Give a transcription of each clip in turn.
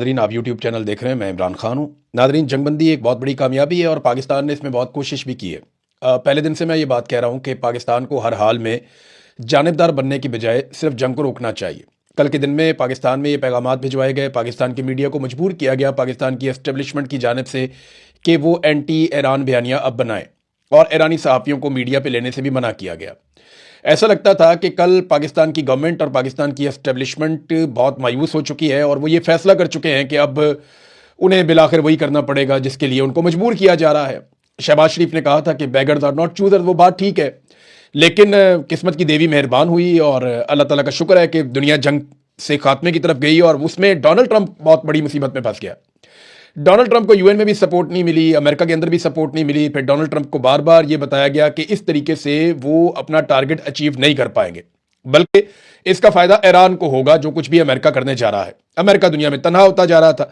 Nadreen, आप YouTube channel देख रहे हैं। मैं इमरान खान हूँ। नादरीन, जंगबंदी एक बहुत बड़ी कामयाबी है और पाकिस्तान ने इसमें बहुत कोशिश भी की है। पहले दिन से मैं ये बात कह रहा हूँ कि पाकिस्तान को हर हाल में जानिबदार बनने की बजाय सिर्फ जंग को रोकना चाहिए। कल के दिन में पाकिस्तान में ये पैगामात भिजवाए गए, पाकिस्तान की मीडिया को मजबूर किया गया पाकिस्तान की एस्टेब्लिशमेंट की जानिब से कि वो एंटी ईरान बयानियाँ अब बनाएं, और ईरानी सहाफ़ियों को मीडिया पे लेने से भी मना किया गया। ऐसा लगता था कि कल पाकिस्तान की गवर्नमेंट और पाकिस्तान की एस्टेब्लिशमेंट बहुत मायूस हो चुकी है और वो ये फैसला कर चुके हैं कि अब उन्हें बिलाखिर वही करना पड़ेगा जिसके लिए उनको मजबूर किया जा रहा है। शहबाज शरीफ ने कहा था कि बेगर्स आर नॉट चूजर्स, वो बात ठीक है, लेकिन किस्मत की देवी मेहरबान हुई और अल्लाह ताला का शुक्र है कि दुनिया जंग से खात्मे की तरफ गई और उसमें डोनाल्ड ट्रंप बहुत बड़ी मुसीबत में फंस गया। डोनाल्ड ट्रंप को यूएन में भी सपोर्ट नहीं मिली, अमेरिका के अंदर भी सपोर्ट नहीं मिली। फिर डोनाल्ड ट्रंप को बार बार यह बताया गया कि इस तरीके से वो अपना टारगेट अचीव नहीं कर पाएंगे, बल्कि इसका फायदा ईरान को होगा जो कुछ भी अमेरिका करने जा रहा है। अमेरिका दुनिया में तनहा होता जा रहा था,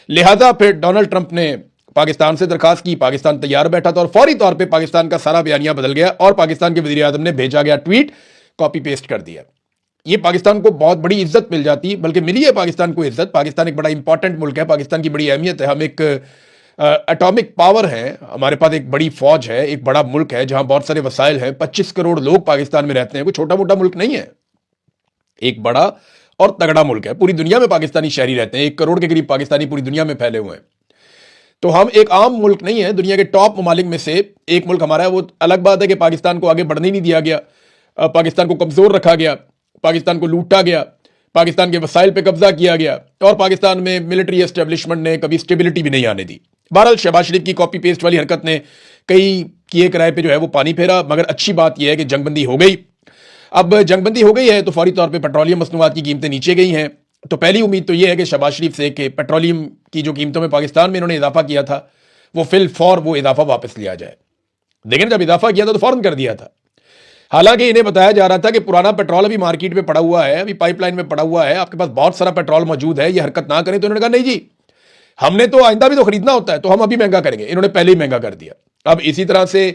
लिहाजा फिर डोनाल्ड ट्रंप ने पाकिस्तान से दरखास्त की। पाकिस्तान तैयार बैठा था और फौरी तौर पर पाकिस्तान का सारा बयानिया बदल गया और पाकिस्तान के वजीर आजम ने भेजा गया ट्वीट कॉपी पेस्ट कर दिया। ये पाकिस्तान को बहुत बड़ी इज्जत मिल जाती, बल्कि मिली है पाकिस्तान को इज्जत। पाकिस्तान एक बड़ा इंपॉर्टेंट मुल्क है, पाकिस्तान की बड़ी अहमियत है। हम एक एटॉमिक पावर है, हमारे पास एक बड़ी फौज है, एक बड़ा मुल्क है जहां बहुत सारे वसाइल हैं। 25 करोड़ लोग पाकिस्तान में रहते हैं, कोई छोटा मोटा मुल्क नहीं है, एक बड़ा और तगड़ा मुल्क है। पूरी दुनिया में पाकिस्तानी शहरी रहते हैं, 1 करोड़ के करीब पाकिस्तानी पूरी दुनिया में फैले हुए हैं। तो हम एक आम मुल्क नहीं है, दुनिया के टॉप ममालिक में से एक मुल्क हमारा है। वो अलग बात है कि पाकिस्तान को आगे बढ़ने नहीं दिया गया, पाकिस्तान को कमजोर रखा गया, पाकिस्तान को लूटा गया, पाकिस्तान के वसाइल पे कब्जा किया गया और पाकिस्तान में मिलिट्री एस्टेब्लिशमेंट ने कभी स्टेबिलिटी भी नहीं आने दी। बहरहाल शहबाज शरीफ की कॉपी पेस्ट वाली हरकत ने कई किए किराए पे जो है वो पानी फेरा, मगर अच्छी बात यह है कि जंगबंदी हो गई। अब जंगबंदी हो गई है तो फौरी तौर पर पेट्रोलियम मसनूआत की कीमतें नीचे गई हैं। तो पहली उम्मीद तो यह है कि शहबाज शरीफ से कि पेट्रोलियम की जो कीमतों में पाकिस्तान में इन्होंने इजाफा किया था वो फिल फौर वो इजाफा वापस लिया जाए। लेकिन जब इजाफा किया था तो फौरन कर दिया था। हालांकि इन्हें बताया जा रहा था कि पुराना पेट्रोल अभी मार्केट में पड़ा हुआ है, अभी पाइपलाइन में पड़ा हुआ है, आपके पास बहुत सारा पेट्रोल मौजूद है, ये हरकत ना करें। तो इन्होंने कहा नहीं जी, हमने तो आइंदा भी तो खरीदना होता है, तो हम अभी महंगा करेंगे। इन्होंने पहले ही महंगा कर दिया। अब इसी तरह से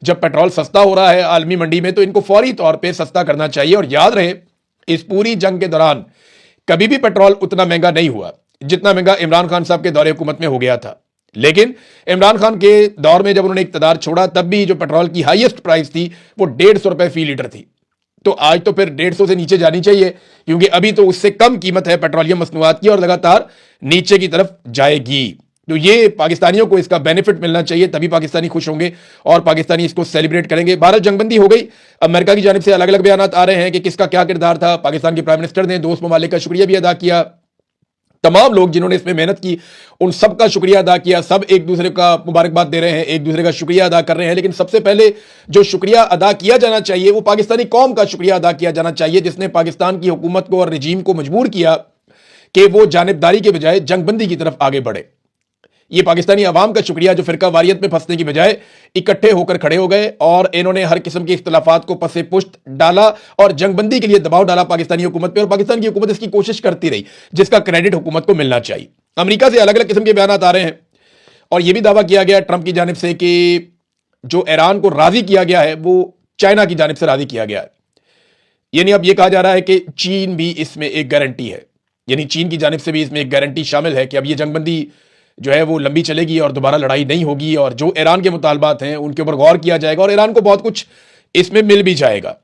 जब पेट्रोल सस्ता हो रहा है आलमी मंडी में, तो इनको फौरी तौर पर सस्ता करना चाहिए। और याद रहे, इस पूरी जंग के दौरान कभी भी पेट्रोल उतना महंगा नहीं हुआ जितना महंगा इमरान खान साहब के दौरे हुकूमत में हो गया था। लेकिन इमरान खान के दौर में जब उन्होंने इक़्तिदार छोड़ा, तब भी जो पेट्रोल की हाईएस्ट प्राइस थी वो 150 रुपए फी लीटर थी। तो आज तो फिर 150 से नीचे जानी चाहिए, क्योंकि अभी तो उससे कम कीमत है पेट्रोलियम मसनूआत की और लगातार नीचे की तरफ जाएगी। तो ये पाकिस्तानियों को इसका बेनिफिट मिलना चाहिए, तभी पाकिस्तानी खुश होंगे और पाकिस्तानी इसको सेलिब्रेट करेंगे। भारत जंगबंदी हो गई। अमेरिका की जानिब से अलग अलग बयान आ रहे हैं कि किसका क्या किरदार था। पाकिस्तान के प्राइम मिनिस्टर ने दोस्त ममालिक का शुक्रिया भी अदा किया। तमाम लोग जिन्होंने इसमें मेहनत की उन सब का शुक्रिया अदा किया। सब एक दूसरे का मुबारकबाद दे रहे हैं, एक दूसरे का शुक्रिया अदा कर रहे हैं। लेकिन सबसे पहले जो शुक्रिया अदा किया जाना चाहिए वो पाकिस्तानी कौम का शुक्रिया अदा किया जाना चाहिए, जिसने पाकिस्तान की हुकूमत को और रजीम को मजबूर किया कि वो जानिबदारी के बजाय जंगबंदी की तरफ आगे बढ़े। ये पाकिस्तानी अवाम का शुक्रिया जो फिरका वारियत में फंसने की बजाय इकट्ठे होकर खड़े हो गए और इन्होंने हर किस्म के इख्तलाफात को पसे पुश्त डाला और जंगबंदी के लिए दबाव डाला पाकिस्तानी हुकूमत पे। और पाकिस्तान की हुकूमत इसकी कोशिश करती रही, जिसका क्रेडिट हुकूमत को मिलना चाहिए। अमेरिका से अलग अलग किस्म के बयान आ रहे हैं और यह भी दावा किया गया ट्रंप की जानिब से कि जो ईरान को राजी किया गया है वो चाइना की जानिब से राजी किया गया है। यानी अब यह कहा जा रहा है कि चीन भी इसमें एक गारंटी है, यानी चीन की जानिब से भी इसमें एक गारंटी शामिल है कि अब यह जंगबंदी जो है वो लंबी चलेगी और दोबारा लड़ाई नहीं होगी और जो ईरान के मुतालबात हैं उनके ऊपर गौर किया जाएगा और ईरान को बहुत कुछ इसमें मिल भी जाएगा।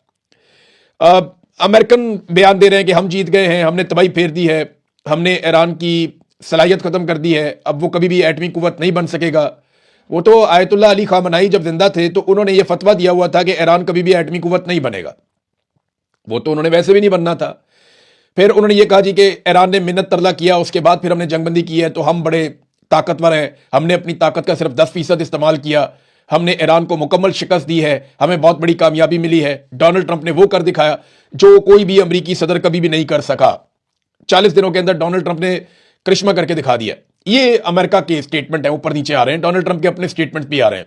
अमेरिकन बयान दे रहे हैं कि हम जीत गए हैं, हमने तबाही फेर दी है, हमने ईरान की सलाहियत खत्म कर दी है, अब वो कभी भी एटमी कुव्वत नहीं बन सकेगा। वो तो आयतुल्लाह अली खामनाई जब जिंदा थे तो उन्होंने ये फतवा दिया हुआ था कि ईरान कभी भी एटमी कुव्वत नहीं बनेगा। वो तो उन्होंने वैसे भी नहीं बनना था। फिर उन्होंने ये कहा जी कि ईरान ने मिन्नत तरला किया, उसके बाद फिर हमने जंगबंदी की है तो हम बड़े ताकतवर हैं, हमने अपनी ताकत का सिर्फ 10% इस्तेमाल किया, हमने ईरान को मुकम्मल शिकस्त दी है, हमें बहुत बड़ी कामयाबी मिली है। डोनाल्ड ट्रंप ने वो कर दिखाया जो कोई भी अमेरिकी सदर कभी भी नहीं कर सका। 40 दिनों के अंदर डोनाल्ड ट्रंप ने करिश्मा करके दिखा दिया। ये अमेरिका के स्टेटमेंट है, ऊपर नीचे आ रहे हैं, डोनाल्ड ट्रंप के अपने स्टेटमेंट भी आ रहे हैं।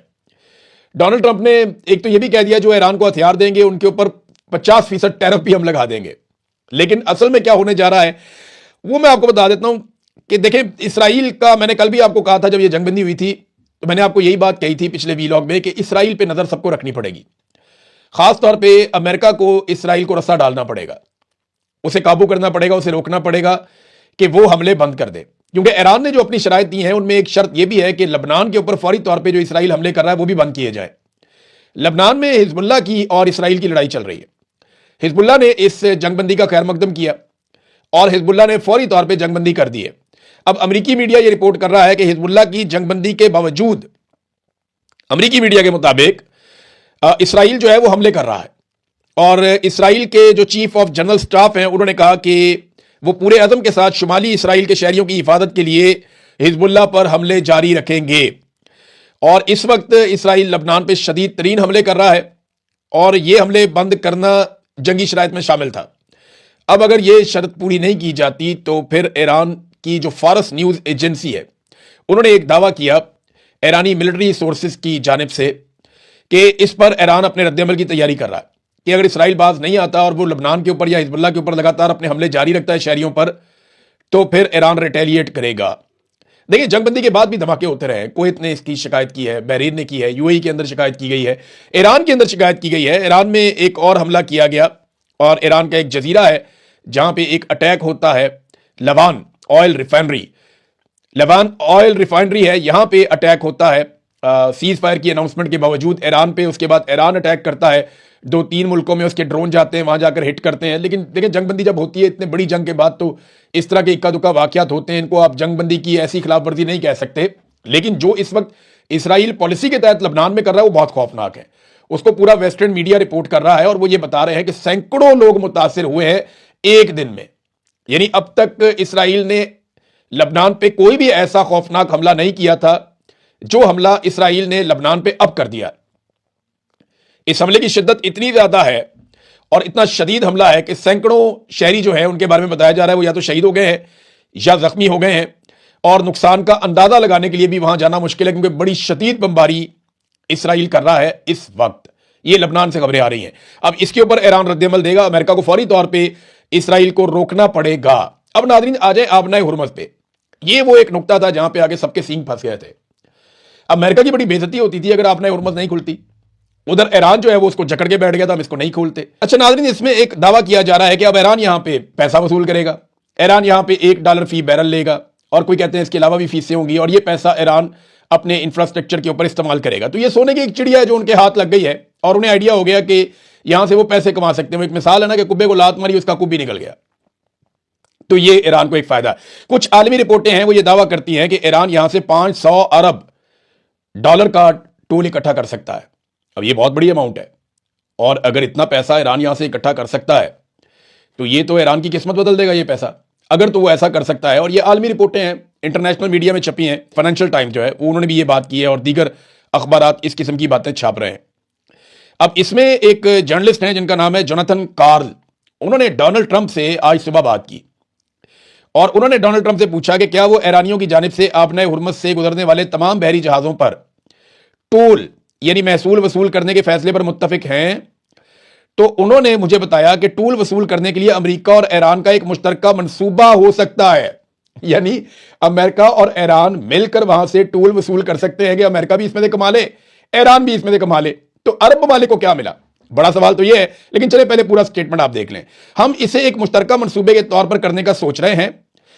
डोनाल्ड ट्रंप ने एक तो यह भी कह दिया जो ईरान को हथियार देंगे उनके ऊपर 50% टैरिफ भी हम लगा देंगे। लेकिन असल में क्या होने जा रहा है वो मैं आपको बता देता हूं कि देखें, इसराइल का मैंने कल भी आपको कहा था जब ये जंगबंदी हुई थी तो मैंने आपको यही बात कही थी पिछले वीलॉग में कि इसराइल पे नजर सबको रखनी पड़ेगी। खास तौर पे अमेरिका को इसराइल को रस्सा डालना पड़ेगा, उसे काबू करना पड़ेगा, उसे रोकना पड़ेगा कि वो हमले बंद कर दे। क्योंकि ईरान ने जो अपनी शराइत दी हैं उनमें एक शर्त यह भी है कि लबनान के ऊपर फौरी तौर पे जो इसराइल हमले कर रहा है वो भी बंद किए जाए। लबनान में हिजबुल्लाह की और इसराइल की लड़ाई चल रही है। हिजबुल्लाह ने इस जंगबंदी का खैर मकदम किया और हिजबुल्लाह ने फौरी तौर पे जंगबंदी कर दी है। अब अमेरिकी मीडिया ये रिपोर्ट कर रहा है कि हिजबुल्लाह की जंगबंदी के बावजूद अमेरिकी मीडिया के मुताबिक इसराइल जो है वो हमले कर रहा है और इसराइल के जो चीफ ऑफ जनरल स्टाफ हैं उन्होंने कहा कि वो पूरे अज़म के साथ शुमाली इसराइल के शहरियों की हिफाजत के लिए हिजबुल्लाह पर हमले जारी रखेंगे। और इस वक्त इसराइल लबनान पे शदीद तरीन हमले कर रहा है और ये हमले बंद करना जंगी शराइत में शामिल था। अब अगर ये शर्त पूरी नहीं की जाती तो फिर ईरान की जो फारस न्यूज़ एजेंसी है उन्होंने एक दावा किया ईरानी मिलिट्री सोर्सेज की जानिब से कि इस पर ईरान अपने रद्दअमल की तैयारी कर रहा है कि अगर इसराइल बाज नहीं आता और वो लबनान के ऊपर या हिजबुल्लाह के ऊपर लगातार अपने हमले जारी रखता है शहरियों पर, तो फिर ईरान रिटेलिएट करेगा। देखिए, जंगबंदी के बाद भी धमाके होते रहे। कुवैत ने इसकी शिकायत की है, बहरीन ने की है, यूएई के अंदर शिकायत की गई है, ईरान के अंदर शिकायत की गई है। ईरान में एक और हमला किया गया और ईरान का एक जजीरा है जहां पे एक अटैक होता है। लवान ऑयल रिफाइनरी है, यहां पे अटैक होता है सीज फायर की अनाउंसमेंट के बावजूद ईरान पे। उसके बाद ईरान अटैक करता है, 2-3 मुल्कों में उसके ड्रोन जाते हैं, वहां जाकर हिट करते हैं। लेकिन देखिए, जंगबंदी जब होती है इतने बड़ी जंग के बाद तो इस तरह के इक्का दुक्का वाकयात होते हैं, इनको आप जंगबंदी की ऐसी खिलाफवर्जी नहीं कह सकते। लेकिन जो इस वक्त इसराइल पॉलिसी के तहत लबनान में कर रहा है वो बहुत खौफनाक है। उसको पूरा वेस्टर्न मीडिया रिपोर्ट कर रहा है और वो ये बता रहे हैं कि सैकड़ों लोग मुतासिर हुए हैं एक दिन में। यानी अब तक इसराइल ने लबनान पे कोई भी ऐसा खौफनाक हमला नहीं किया था जो हमला इसराइल ने लबनान पे अब कर दिया। इस हमले की शिद्दत इतनी ज्यादा है और इतना शदीद हमला है कि सैकड़ों शहरी जो है उनके बारे में बताया जा रहा है वो या तो शहीद हो गए हैं या जख्मी हो गए हैं और नुकसान का अंदाजा लगाने के लिए भी वहां जाना मुश्किल है क्योंकि बड़ी शदीद बमबारी इसराइल कर रहा है इस वक्त। ये लबनान से खबरें आ रही हैं। अब इसके ऊपर ईरान रद्दअमल देगा, अमेरिका को फौरी तौर पर इसराइल को रोकना पड़ेगा। अब नाज़रीन आ जाए आबनाए हुर्मुज़ पे। ये वो एक नुकता था जहां पे आगे सबके सींग फंस गए थे। अमेरिका की बड़ी बेइज्जती होती थी अगर आबनाए हुर्मुज़ नहीं खुलती। उधर ईरान जो है वो उसको जकड़ के बैठ गया था, हम इसको नहीं खोलते। अच्छा नाज़रीन, इसमें एक दावा किया जा रहा है कि अब ईरान यहां पे पैसा वसूल करेगा। ईरान यहां पे $1 फी बैरल लेगा और कोई कहते हैं इसके अलावा भी फीसें होंगी और ये पैसा ईरान अपने इंफ्रास्ट्रक्चर के ऊपर इस्तेमाल करेगा। तो ये सोने की एक चिड़िया है जो उनके हाथ लग गई है और उन्हें आइडिया हो गया कि यहां से वो पैसे कमा सकते हैं। एक मिसाल है ना कि कुब्बे को लात मारी, उसका कुब्बी निकल गया। तो ये ईरान को एक फायदा है। कुछ आलमी रिपोर्टें हैं वो ये दावा करती हैं कि ईरान यहां से $500 अरब का टूल इकट्ठा कर सकता है। अब ये बहुत बड़ी अमाउंट है और अगर इतना पैसा ईरान यहां से इकट्ठा कर सकता है तो ये तो ईरान की किस्मत बदल देगा ये पैसा, अगर तो वो ऐसा कर सकता है। और ये आलमी रिपोर्टें हैं, इंटरनेशनल मीडिया में छपी हैं। फाइनेंशियल टाइम्स जो है वो उन्होंने भी ये बात की है और दीगर अखबारात इस किस्म की बातें छाप रहे हैं। अब इसमें एक जर्नलिस्ट हैं जिनका नाम है जोनाथन कार्ल। उन्होंने डोनाल्ड ट्रंप से आज सुबह बात की और उन्होंने डोनाल्ड ट्रंप से पूछा कि क्या वो ईरानियों की जानिब से आबनाए हुर्मुज़ से गुजरने वाले तमाम बहरी जहाजों पर टोल यानी महसूल वसूल करने के फैसले पर मुत्तफिक हैं। तो उन्होंने मुझे बताया कि टोल वसूल करने के लिए अमेरिका और ईरान का एक मुश्तरका मंसूबा हो सकता है। यानी अमेरिका और ईरान मिलकर वहां से टोल वसूल कर सकते हैं कि अमेरिका भी इसमें से कमा ले, ईरान भी इसमें से कमा ले। तो अरब ममालिक को क्या मिला? बड़ा सवाल तो यह है। लेकिन चले पहले पूरा स्टेटमेंट आप देख लें। हम इसे एक मुश्तरका मंसूबे के तौर पर करने का सोच रहे हैं।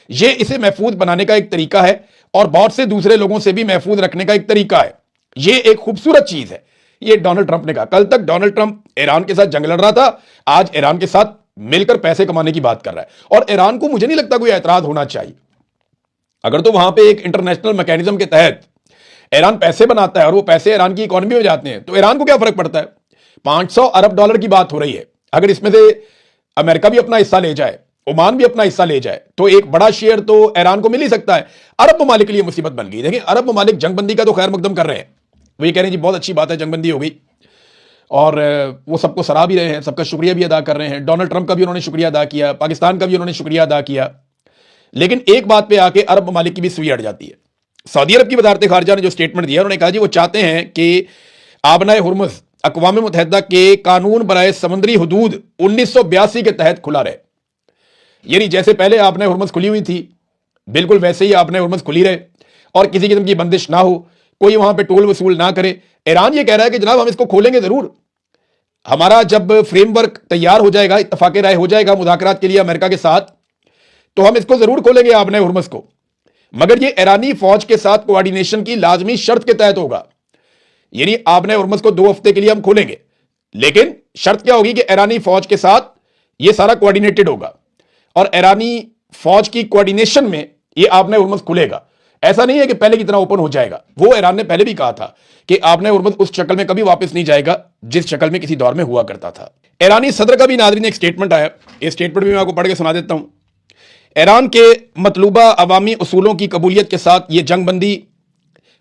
यह इसे महफूज बनाने का एक तरीका है और बहुत से दूसरे लोगों से भी महफूज रखने का एक तरीका है। यह एक खूबसूरत चीज है। यह डोनाल्ड ट्रंप ने कहा। कल तक डोनाल्ड ट्रंप ईरान के साथ जंग लड़ रहा था, आज ईरान के साथ मिलकर पैसे कमाने की बात कर रहा है और ईरान को मुझे नहीं लगता कोई एतराज होना चाहिए। अगर तो वहां पे एक इंटरनेशनल मैकेनिज्म के तहत ईरान पैसे बनाता है और वो पैसे ईरान की इकोनॉमी में जाते हैं तो ईरान को क्या फर्क पड़ता है? $500 अरब की बात हो रही है। अगर इसमें से अमेरिका भी अपना हिस्सा ले जाए, ओमान भी अपना हिस्सा ले जाए तो एक बड़ा शेयर तो ईरान को मिल ही सकता है। अरब ममालिक के लिए मुसीबत बन गई। देखिए, अरब ममालिक जंगबंदी का तो खैर मकदम कर रहे हैं। वो ये कह रहे हैं जी बहुत अच्छी बात है, जंगबंदी हो गई और वो सबको सराह भी रहे हैं, सबका शुक्रिया भी अदा कर रहे हैं। डोनाल्ड ट्रंप का भी उन्होंने शुक्रिया अदा किया, पाकिस्तान का भी उन्होंने शुक्रिया अदा किया। लेकिन एक बात पे आके अरब ममालिक की भी सुई अड़ जाती है। सऊदी अरब की वजारत खारजा ने जो स्टेटमेंट दिया, उन्होंने कहा जी वो चाहते हैं कि आबनाए हुर्मुज़ अक़वाम मुत्तहिदा के कानून बराए समंदरी हदूद 1982 के तहत खुला रहे। यानी जैसे पहले आबनाए हुर्मुज़ खुली हुई थी बिल्कुल वैसे ही आबनाए हुर्मुज़ खुली रहे और किसी किस्म की बंदिश ना हो, कोई वहां पे टोल वसूल ना करे। ईरान ये कह रहा है कि जनाब हम इसको खोलेंगे जरूर, हमारा जब फ्रेमवर्क तैयार हो जाएगा, इत्तफाक राय हो जाएगा मुज़ाकरात के लिए अमेरिका के साथ, तो हम इसको जरूर खोलेंगे आबनाए हुर्मुज़ को। मगर ये ईरानी फौज के साथ कोऑर्डिनेशन की लाजमी शर्त के तहत होगा। यानी आपने हुर्मुज़ को 2 हफ्ते के लिए हम खोलेंगे, लेकिन शर्त क्या होगी कि ईरानी फौज के साथ ये सारा कोऑर्डिनेटेड होगा और ईरानी फौज की कोऑर्डिनेशन में ये आपने हुर्मुज़ खुलेगा। ऐसा नहीं है कि पहले की तरह ओपन हो जाएगा। वो ईरान ने पहले भी कहा था कि आपने हुर्मुज़ उस शक्ल में कभी वापस नहीं जाएगा जिस शक्ल में किसी दौर में हुआ करता था। ईरानी सदर का भी नाज़रीन एक स्टेटमेंट आया, ये स्टेटमेंट भी मैं आपको पढ़ के सुना देता हूं। ईरान के मतलूबा अवामी उसूलों की कबूलियत के साथ ये जंगबंदी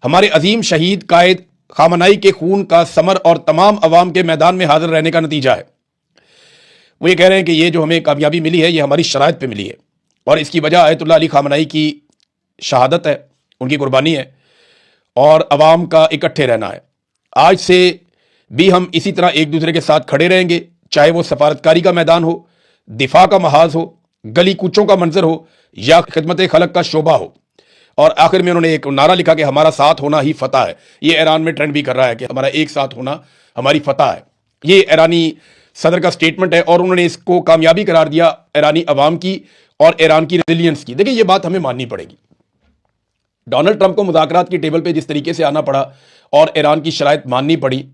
हमारे अजीम शहीद कायद खामनाई के खून का समर और तमाम अवाम के मैदान में हाजिर रहने का नतीजा है। वो ये कह रहे हैं कि ये जो हमें कामयाबी मिली है ये हमारी शराइत पे मिली है और इसकी वजह आयतुल्लाह अली खामनाई की शहादत है, उनकी कुर्बानी है और अवाम का इकट्ठे रहना है। आज से भी हम इसी तरह एक दूसरे के साथ खड़े रहेंगे, चाहे वो सफारतकारी का मैदान हो, दिफा का महाज हो, गली कूचों का मंजर हो या खिदमत खलक का शोबा हो। और आखिर में उन्होंने एक नारा लिखा कि हमारा साथ होना ही फतह है। ये ईरान में ट्रेंड भी कर रहा है कि हमारा एक साथ होना हमारी फतह है। ये ईरानी सदर का स्टेटमेंट है और उन्होंने इसको कामयाबी करार दिया ईरानी अवाम की और ईरान की रेजिलियंस की। देखिए ये बात हमें माननी पड़ेगी। डोनाल्ड ट्रंप को मुज़ाकरात की टेबल पे जिस तरीके से आना पड़ा और ईरान की शराइत माननी पड़ी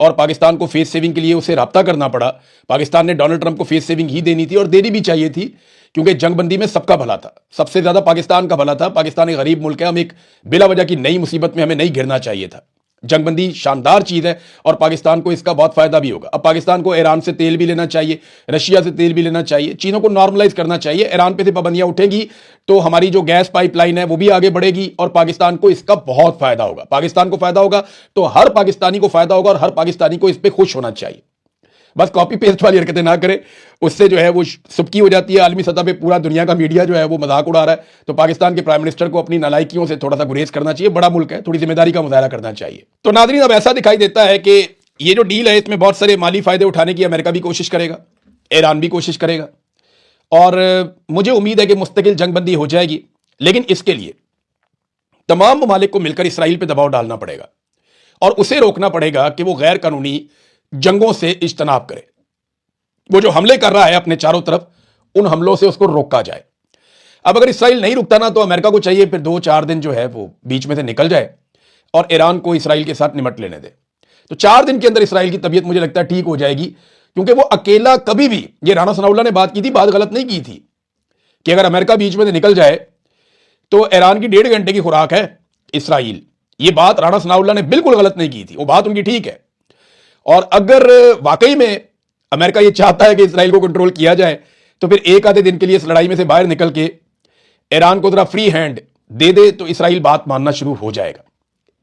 और पाकिस्तान को फेस सेविंग के लिए उसे राब्ता करना पड़ा। पाकिस्तान ने डोनाल्ड ट्रंप को फेस सेविंग ही देनी थी और देनी भी चाहिए थी, क्योंकि जंगबंदी में सबका भला था, सबसे ज्यादा पाकिस्तान का भला था। पाकिस्तान एक गरीब मुल्क है, हम एक बिला वजह की नई मुसीबत में हमें नहीं घिरना चाहिए था। जंगबंदी शानदार चीज है और पाकिस्तान को इसका बहुत फायदा भी होगा। अब पाकिस्तान को ईरान से तेल भी लेना चाहिए, रशिया से तेल भी लेना चाहिए, चीनों को नॉर्मलाइज करना चाहिए। ईरान पे से पाबंदियां उठेगी तो हमारी जो गैस पाइपलाइन है वो भी आगे बढ़ेगी और पाकिस्तान को इसका बहुत फायदा होगा। पाकिस्तान को फायदा होगा तो हर पाकिस्तानी को फायदा होगा और हर पाकिस्तानी को इस पर खुश होना चाहिए। बस कॉपी पेस्ट वाली हरकतें ना करें, उससे जो है वो सुबकी हो जाती है। आलमी सतह पे पूरा दुनिया का मीडिया जो है वो मजाक उड़ा रहा है, तो पाकिस्तान के प्राइम मिनिस्टर को अपनी नालायकियों से थोड़ा सा गुरेज करना चाहिए। बड़ा मुल्क है, थोड़ी जिम्मेदारी का मुजाहरा करना चाहिए। तो नाज़रीन, अब ऐसा दिखाई देता है कि ये जो डील है इसमें बहुत सारे माली फायदे उठाने की अमेरिका भी कोशिश करेगा, ईरान भी कोशिश करेगा और मुझे उम्मीद है कि मुस्तकिल जंगबंदी हो जाएगी। लेकिन इसके लिए तमाम ममालिक को मिलकर इसराइल पर दबाव डालना पड़ेगा और उसे रोकना पड़ेगा कि वो गैर कानूनी जंगों से इज्तनाब करे। वो जो हमले कर रहा है अपने चारों तरफ, उन हमलों से उसको रोका जाए। अब अगर इसराइल नहीं रुकता ना, तो अमेरिका को चाहिए फिर 2-4 दिन जो है वो बीच में से निकल जाए और ईरान को इसराइल के साथ निमट लेने दे। तो 4 दिन के अंदर इसराइल की तबीयत मुझे लगता है ठीक हो जाएगी, क्योंकि वो अकेला कभी भी, ये राना सनाउल्लाह ने बात की थी, बात गलत नहीं की थी कि अगर अमेरिका बीच में से निकल जाए तो ईरान की 1.5 घंटे की खुराक है इसराइल। ये बात राना सनाउल्लाह ने बिल्कुल गलत नहीं की थी, वो बात उनकी ठीक है। और अगर वाकई में अमेरिका ये चाहता है कि इसराइल को कंट्रोल किया जाए, तो फिर एक आधे दिन के लिए इस लड़ाई में से बाहर निकल के ईरान को जरा फ्री हैंड दे दे तो इसराइल बात मानना शुरू हो जाएगा।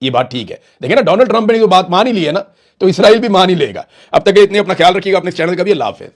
ये बात ठीक है। देखिए ना, डोनाल्ड ट्रंप ने जो बात मान ही ली है ना, तो इसराइल भी मान ही लेगा। अब तक इतने अपना ख्याल रखिएगा, अपने चैनल का भी। अल्लाह हाफिज़।